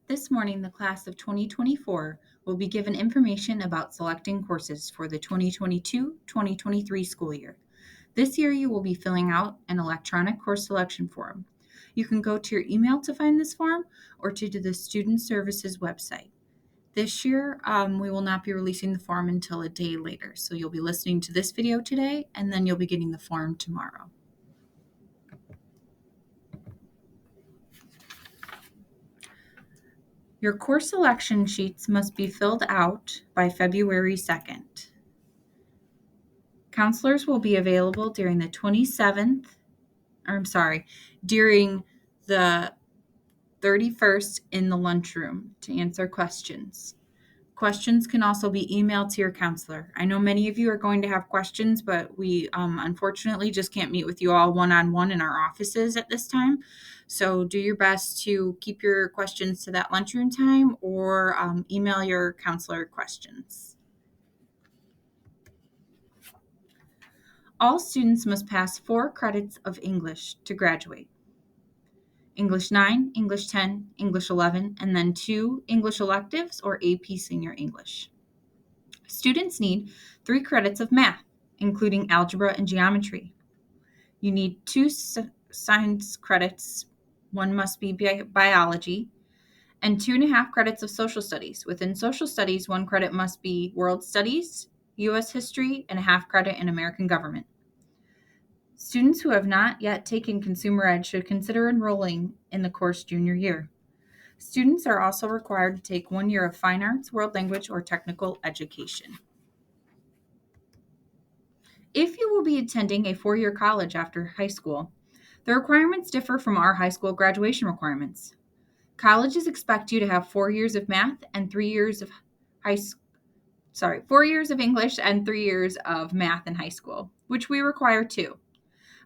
This morning, the class of 2024 will be given information about selecting courses for the 2022-2023 school year. This year, you will be filling out an electronic course selection form. You can go to your email to find this form or to the Student Services website. This year, we will not be releasing the form until a day later. So you'll be listening to this video today, and then you'll be getting the form tomorrow. Your course selection sheets must be filled out by February 2nd. Counselors will be available during the 31st in the lunchroom to answer questions. Questions can also be emailed to your counselor. I know many of you are going to have questions, but we unfortunately just can't meet with you all one-on-one in our offices at this time. So do your best to keep your questions to that lunchroom time or email your counselor questions. All students must pass 4 credits of English to graduate. English 9, English 10, English 11, and then 2 English electives or AP Senior English. Students need 3 credits of math, including algebra and geometry. You need 2 science credits, one must be biology, and 2.5 credits of social studies. Within social studies, 1 credit must be world studies, U.S. history, and a half credit in American government. Students who have not yet taken Consumer Ed should consider enrolling in the course junior year. Students are also required to take 1 year of fine arts, world language, or technical education. If you will be attending a 4-year college after high school, the requirements differ from our high school graduation requirements. Colleges expect you to have 4 years of math and 3 years of 4 years of English and 3 years of math in high school, which we require too.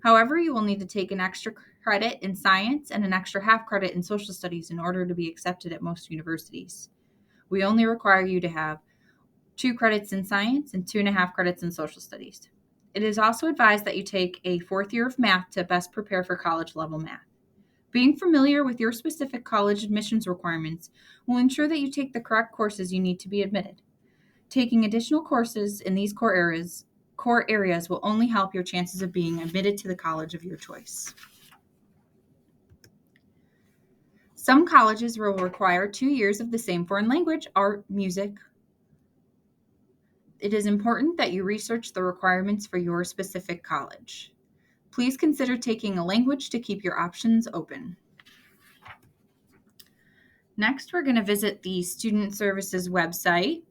However, you will need to take an extra credit in science and an extra half credit in social studies in order to be accepted at most universities. We only require you to have 2 credits in science and 2.5 credits in social studies. It is also advised that you take a 4th year of math to best prepare for college level math. Being familiar with your specific college admissions requirements will ensure that you take the correct courses you need to be admitted. Taking additional courses in these core areas will only help your chances of being admitted to the college of your choice. Some colleges will require 2 years of the same foreign language, art, music. It is important that you research the requirements for your specific college. Please consider taking a language to keep your options open. Next, we're going to visit the Student Services website.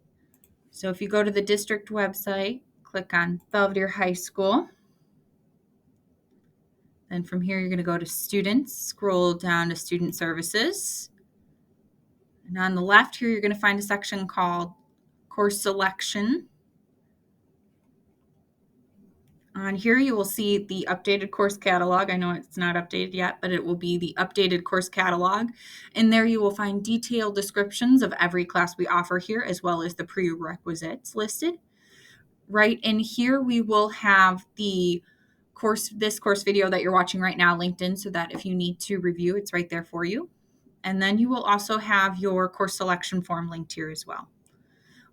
So if you go to the district website, click on Belvedere High School. Then from here, you're going to go to Students, scroll down to Student Services. And on the left here, you're going to find a section called Course Selection. On here, you will see the updated course catalog. I know it's not updated yet, but it will be the updated course catalog. And there you will find detailed descriptions of every class we offer here, as well as the prerequisites listed. Right in here, we will have this course video that you're watching right now linked in so that if you need to review, it's right there for you. And then you will also have your course selection form linked here as well.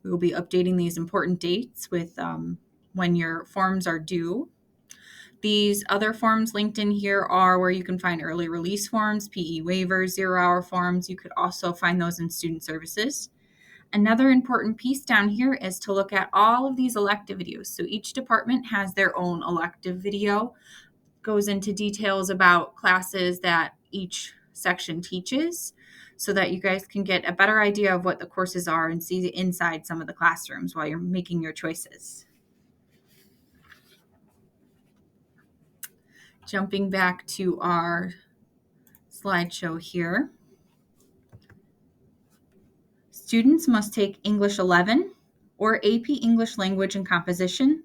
We will be updating these important dates with when your forms are due. These other forms linked in here are where you can find early release forms, PE waivers, 0-hour forms. You could also find those in Student Services. Another important piece down here is to look at all of these elective videos. So each department has their own elective video, goes into details about classes that each section teaches so that you guys can get a better idea of what the courses are and see inside some of the classrooms while you're making your choices. Jumping back to our slideshow here. Students must take English 11 or AP English Language and Composition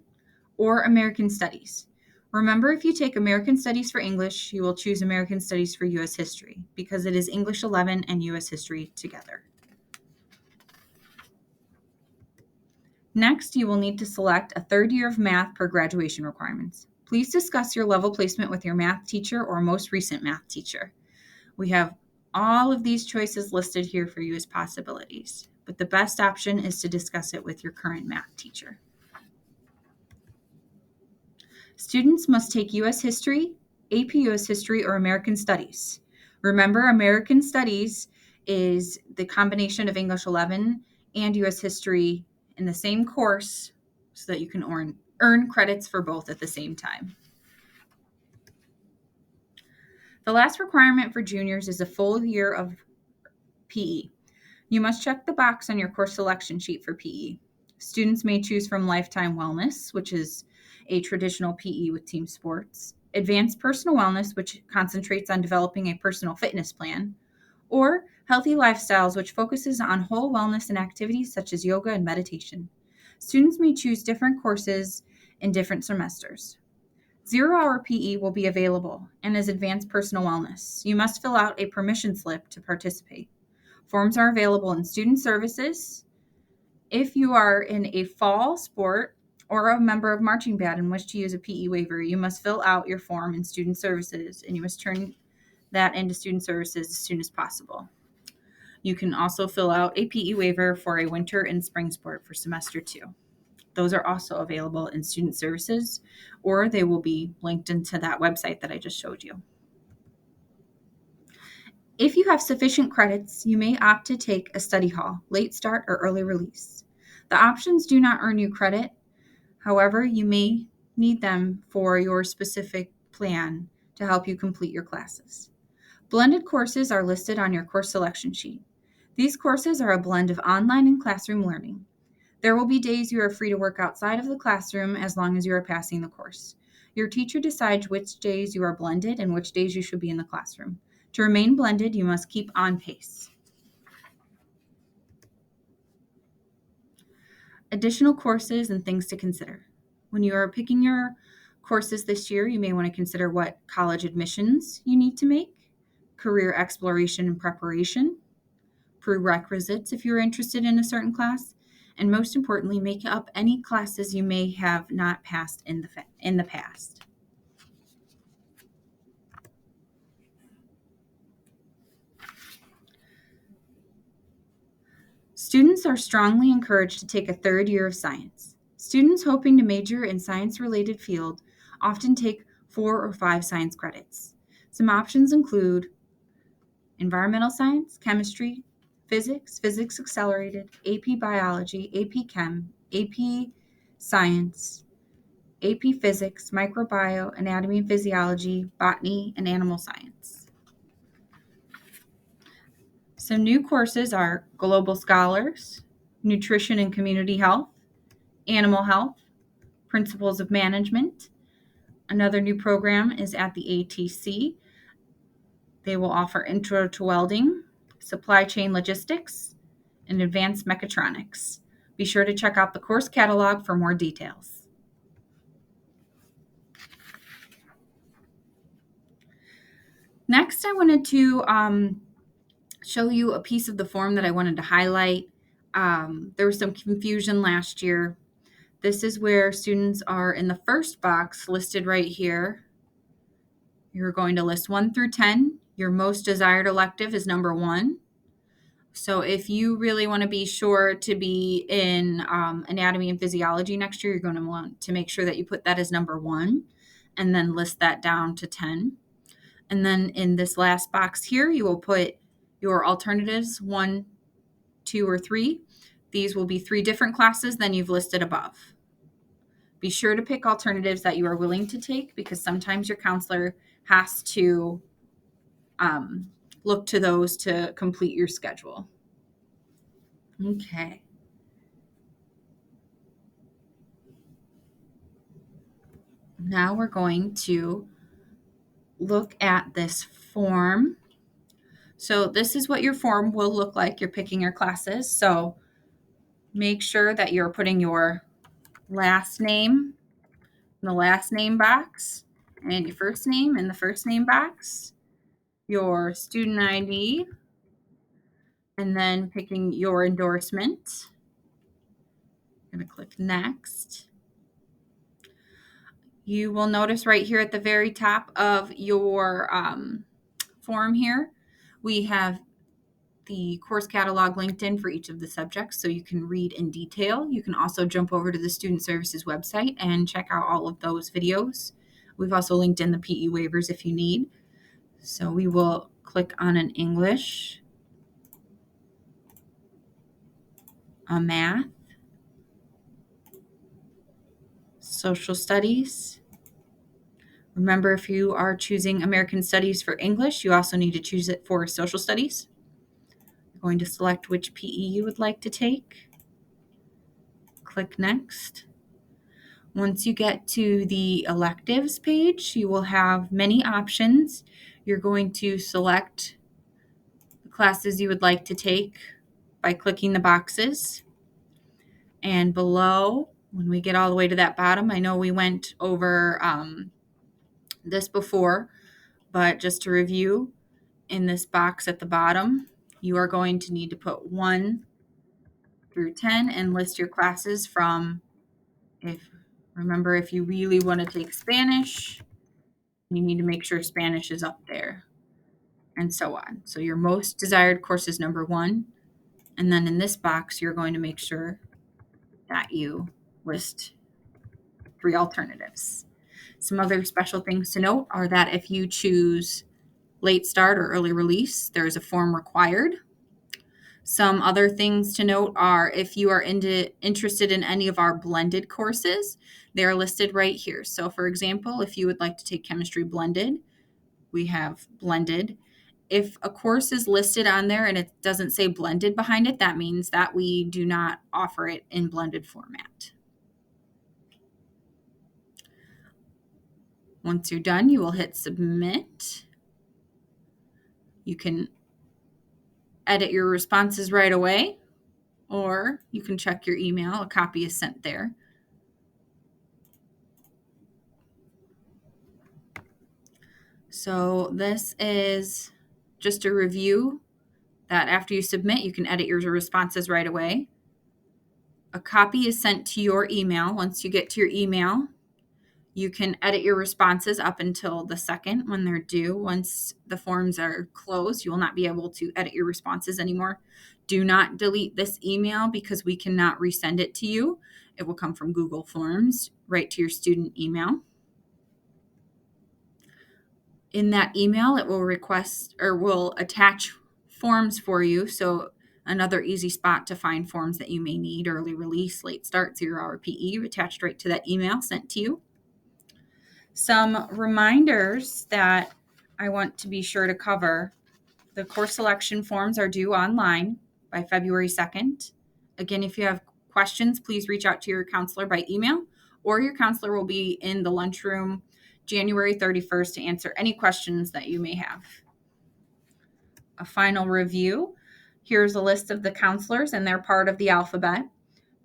or American Studies. Remember, if you take American Studies for English, you will choose American Studies for U.S. History because it is English 11 and U.S. History together. Next, you will need to select a 3rd year of math per graduation requirements. Please discuss your level placement with your math teacher or most recent math teacher. We have All of these choices listed here for you as possibilities, but the best option is to discuss it with your current math teacher. Students must take U.S. History, AP U.S. History, or American Studies. Remember, American Studies is the combination of English 11 and U.S. History in the same course so that you can earn credits for both at the same time. The last requirement for juniors is a full year of PE. You must check the box on your course selection sheet for PE. Students may choose from Lifetime Wellness, which is a traditional PE with team sports, Advanced Personal Wellness, which concentrates on developing a personal fitness plan, or Healthy Lifestyles, which focuses on whole wellness and activities such as yoga and meditation. Students may choose different courses in different semesters. 0-hour PE will be available and is Advanced Personal Wellness. You must fill out a permission slip to participate. Forms are available in Student Services. If you are in a fall sport or a member of marching band and wish to use a PE waiver, you must fill out your form in Student Services, and you must turn that into Student Services as soon as possible. You can also fill out a PE waiver for a winter and spring sport for semester 2. Those are also available in Student Services, or they will be linked into that website that I just showed you. If you have sufficient credits, you may opt to take a study hall, late start, or early release. The options do not earn you credit. However, you may need them for your specific plan to help you complete your classes. Blended courses are listed on your course selection sheet. These courses are a blend of online and classroom learning. There will be days you are free to work outside of the classroom as long as you are passing the course. Your teacher decides which days you are blended and which days you should be in the classroom. To remain blended, you must keep on pace. Additional courses and things to consider. When you are picking your courses this year, you may want to consider what college admissions you need to make, career exploration and preparation, prerequisites if you're interested in a certain class, and most importantly, make up any classes you may have not passed in the past. Students are strongly encouraged to take a third year of science. Students hoping to major in science-related field often take 4 or 5 science credits. Some options include environmental science, chemistry, physics, physics accelerated, AP biology, AP chem, AP science, AP physics, microbiome, anatomy and physiology, botany, and animal science. Some new courses are Global Scholars, Nutrition and Community Health, Animal Health, Principles of Management. Another new program is at the ATC. They will offer Intro to Welding, Supply Chain Logistics, and Advanced Mechatronics. Be sure to check out the course catalog for more details. Next, I wanted to show you a piece of the form that I wanted to highlight. There was some confusion last year. This is where students are in the first box listed right here. You're going to list 1 through 10. Your most desired elective is number 1. So if you really want to be sure to be in anatomy and physiology next year, you're going to want to make sure that you put that as number 1 and then list that down to 10. And then in this last box here, you will put your alternatives 1, 2, or 3. These will be 3 different classes than you've listed above. Be sure to pick alternatives that you are willing to take because sometimes your counselor has to look to those to complete your schedule. Okay. Now we're going to look at this form. So this is what your form will look like. You're picking your classes. So make sure that you're putting your last name in the last name box and your first name in the first name box, your student ID, and then picking your endorsement. I'm going to click next. You will notice right here at the very top of your form here, We have the course catalog linked in for each of the subjects so you can read in detail. You can also jump over to the Student Services website and check out all of those videos. We've also linked in the PE waivers if you need. So we will click on an English, a math, social studies. Remember, if you are choosing American Studies for English, you also need to choose it for social studies. You're going to select which PE you would like to take. Click Next. Once you get to the electives page, you will have many options. You're going to select the classes you would like to take by clicking the boxes. And below, when we get all the way to that bottom, I know we went over this before, but just to review, in this box at the bottom, you are going to need to put 1 through 10 and list your classes from, remember, if you really want to take Spanish, you need to make sure Spanish is up there, and so on. So your most desired course is number 1, and then in this box, you're going to make sure that you list 3 alternatives. Some other special things to note are that if you choose late start or early release, there is a form required. Some other things to note are if you are interested in any of our blended courses, they are listed right here. So for example, if you would like to take chemistry blended, we have blended. If a course is listed on there and it doesn't say blended behind it, that means that we do not offer it in blended format. Once you're done, you will hit submit. You can edit your responses right away, or you can check your email. A copy is sent there. So this is just a review that after you submit, you can edit your responses right away. A copy is sent to your email. Once you get to your email, you can edit your responses up until the 2nd when they're due. Once the forms are closed, you will not be able to edit your responses anymore. Do not delete this email because we cannot resend it to you. It will come from Google Forms right to your student email. In that email, it will request or will attach forms for you. So another easy spot to find forms that you may need: early release, late start, 0-hour PE, attached right to that email sent to you. Some reminders that I want to be sure to cover: the course selection forms are due online by February 2nd. Again, if you have questions, please reach out to your counselor by email, or your counselor will be in the lunchroom January 31st to answer any questions that you may have. A final review. Here's a list of the counselors, and they're part of the alphabet.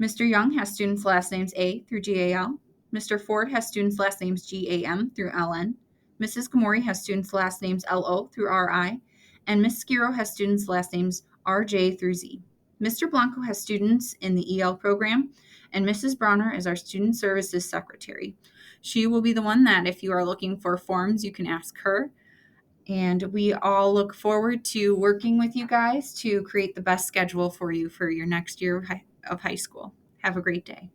Mr. Young has students' last names A through GAL. Mr. Ford has students' last names GAM through LN. Mrs. Gamori has students' last names LO through RI. And Ms. Skiro has students' last names RJ through Z. Mr. Blanco has students in the EL program, and Mrs. Browner is our Student Services Secretary. She will be the one that, if you are looking for forms, you can ask her. And we all look forward to working with you guys to create the best schedule for you for your next year of high school. Have a great day.